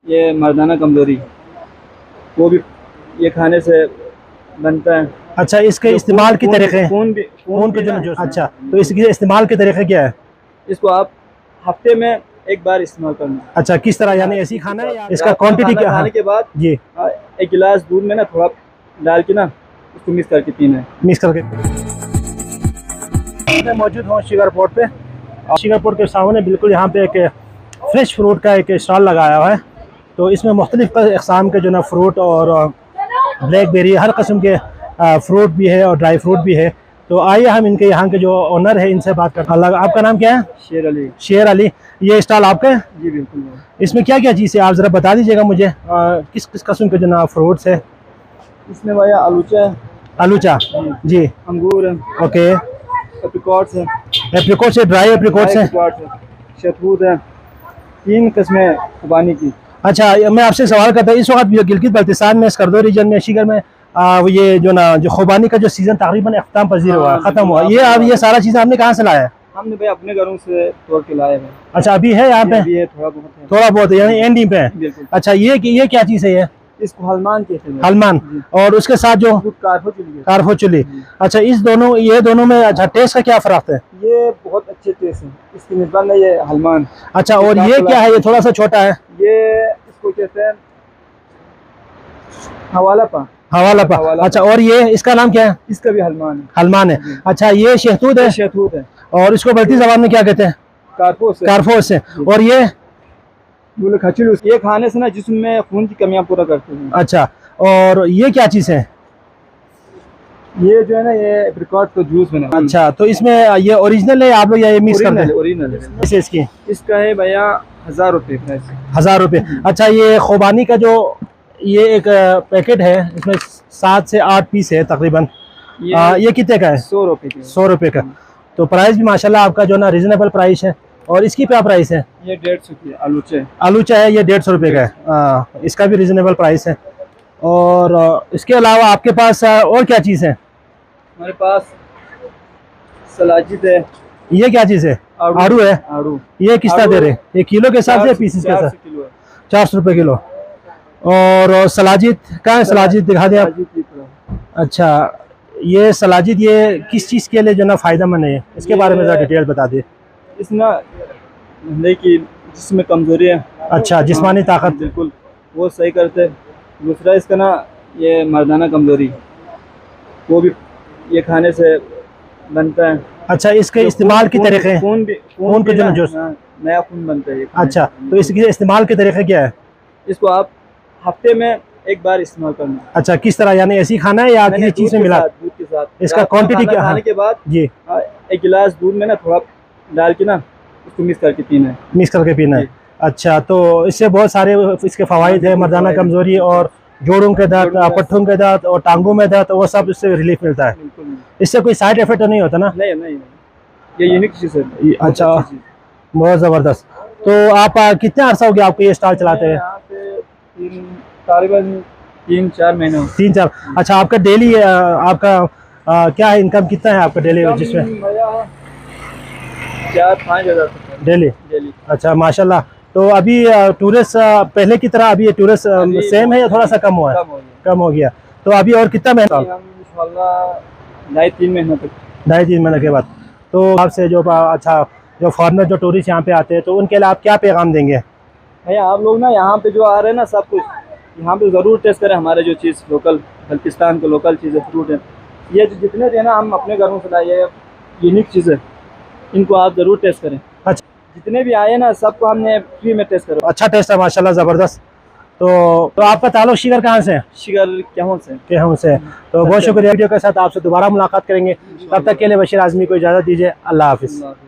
ये मर्दाना कमजोरी, वो भी ये खाने से बनता है। अच्छा, इसके इस्तेमाल के तरीके, खून के जो अच्छा, तो इसके इस्तेमाल के तरीके क्या है? इसको आप हफ्ते में एक बार इस्तेमाल करना। अच्छा, किस तरह, यानी ऐसी खाना है या इसका क्वांटिटी क्या? खाने के बाद जी, एक गिलास दूध में ना थोड़ा डाल के ना उसको मिक्स करके पीना है। मिक्स करके। मैं मौजूद हूँ शिगर पोर्ट पे, और शिगर पोर्ट के सामने बिल्कुल यहाँ पे एक फ्रेश फ्रूट का एक स्टॉल लगाया हुआ है। तो इसमें मुख्तलिफ अक़साम के जो ना फ्रूट और ब्लैकबेरी, हर किस्म के फ्रूट भी है और ड्राई फ्रूट भी है। तो आइए हम इनके यहाँ के जो ओनर है इनसे बात करते हैं। आपका नाम क्या है? शेर अली। शेर अली, ये स्टॉल आपका है? जी बिल्कुल। इसमें क्या क्या चीज़ है आप ज़रा बता दीजिएगा मुझे, किस किस किस्म के जो ना फ्रूट्स है? इसमें भैया आलूचा है। आलूचा जी, अंगूर है, ओके, एप्रिकॉट्स है, एप्रिकॉट्स है, ड्राई एप्रिकॉट्स है, शहतूत है, 3 किस्में खुबानी की। अच्छा, मैं आपसे सवाल करता हूँ, इस वक्त गिलगित बल्तिस्तान में स्कर्दो रीजन में शिगर में ये जो ना जो खुबानी का जो सीज़न तकरीबन अख्ताम पजीर हुआ, ख़त्म हुआ, ये सारा चीज़ आपने कहाँ से लाया है? हमने भाई अपने घरों से तोड़ के लाए हैं। अच्छा, अभी है यहाँ पे? अभी है, थोड़ा बहुत है, यानी एंडिंग पे है। अच्छा, ये क्या चीज़ है ये? इसको हलमान कहते हैं। हलमान, और उसके साथ जो कारफो चुली। अच्छा, ये दोनों में अच्छा टेस्ट का क्या फ़र्क है? ये बहुत अच्छे टेस्ट है इसकी निस्बत में, ये हलमान। अच्छा, और ये क्या है? ये थोड़ा सा छोटा है, ये इसको कहते हैं हवाला पा। अच्छा, और ये इसका नाम क्या है? इसका भी हलमान है। अच्छा, ये शहतूत है। और इसको बल्ती ज़बान में क्या कहते हैं? कारफोस है। और ये खचलूस, ये खाने से ना जिस्म में खून की कमियां पूरा करते हैं। अच्छा, और ये क्या चीज़ है? ये जो है ना, ये एप्रिकॉट का जूस बना। अच्छा, तो इसमें ये ओरिजिनल है आप लोग या ये मिक्स करते हैं? ओरिजिनल है। इसकी इसका है भैया 1000 रुपये प्राइस। 1000 रुपये। अच्छा, ये खुबानी का जो ये एक पैकेट है, इसमें 7 से 8 पीस है तकरीबन, ये कितने का है? 100 रुपये। 100 रुपये का। तो प्राइस भी माशाल्लाह आपका जो ना रिजनेबल प्राइस है। और इसकी क्या प्राइस है? ये 150 की आलूचा है, ये 150 रुपये का है। इसका भी रिजनेबल प्राइस है। और इसके अलावा आपके पास और क्या चीज़ है? हमारे पास सलाजिद है। ये क्या चीज़ है? आड़ू है। ये किस तरह दे रहे? ये किलो के हिसाब से, पीसेस के हिसाब? 400 रुपये किलो। और सलाजिद कहाँ है? सलाजिद दिखा दें आप। अच्छा, ये सलाजिद ये किस चीज़ के लिए जो ना फ़ायदेमंद है, इसके बारे में ज़रा डिटेल बता दें। इसमें की जिसमें कमजोरी है, अच्छा, जिस्मानी ताकत, बिल्कुल वो सही करते। दूसरा इसका ना ये मर्दाना कमजोरी, वो भी ये खाने से बनता है। अच्छा, इसके इस्तेमाल के तरीके, खून के जो नया खून बनता है। अच्छा, तो इसके इस्तेमाल के तरीके क्या है? इसको आप हफ्ते में एक बार इस्तेमाल करना। अच्छा, किस तरह, यानी ऐसी खाना है या किसी चीज़ में मिला? दूध के साथ। इसका क्वांटिटी क्या? खाने के बाद जी, एक गिलास दूध में ना थोड़ा डाल के ना उसको मिक्स करके पीना है। अच्छा, तो इससे बहुत सारे इसके फ़वाइद है, मर्दाना कमज़ोरी और जोड़ों के दर्द, पट्ठों के दर्द और टांगों में दर्द, वो सब इससे रिलीफ मिलता है। इससे कोई साइड इफेक्ट तो नहीं होता ना? नहीं, ये यूनिक चीज़ है। अच्छा, बहुत ज़बरदस्त। तो आप कितने अर्सा हो गया आपको ये स्टॉल चलाते हैं? तकरीबन 3-4 महीने। 3-4। अच्छा, आपका डेली आपका क्या है, इनकम कितना है आपका डेली, जिसमें 4-5 हज़ार डेली? अच्छा, माशाल्लाह। तो अभी टूरिस्ट पहले की तरह अभी टूरिस्ट सेम है या थोड़ा सा कम हुआ है? कम हो गया। तो अभी और कितना महीना? इंशाल्लाह 2.5-3 महीने तक। 2.5-3 महीने के बाद। तो आपसे जो अच्छा जो फॉरेनर जो टूरिस्ट यहाँ पे आते हैं, तो उनके लिए आप क्या पैगाम देंगे? भैया आप लोग ना यहाँ पे जो आ रहे हैं ना, सब कुछ यहाँ पे ज़रूर टेस्ट करें। हमारे जो चीज़ लोकल बल्तिस्तान के लोकल चीज़ें, फ्रूट है, ये जितने थे ना हम अपने घरों से लाए, ये यूनिक चीज़ है, इनको आप ज़रूर टेस्ट करें। अच्छा, जितने भी आए ना सबको हमने फ्री में टेस्ट करा। अच्छा टेस्ट है माशाल्लाह, ज़बरदस्त। तो आपका ताल्लुक शिगर कहाँ से है? शिगर केहूं से। तो बहुत शुक्रिया। वीडियो के साथ आपसे दोबारा मुलाकात करेंगे। तब तक के लिए बशीर आज़मी को इजाज़त दीजिए। अल्लाह हाफिज़।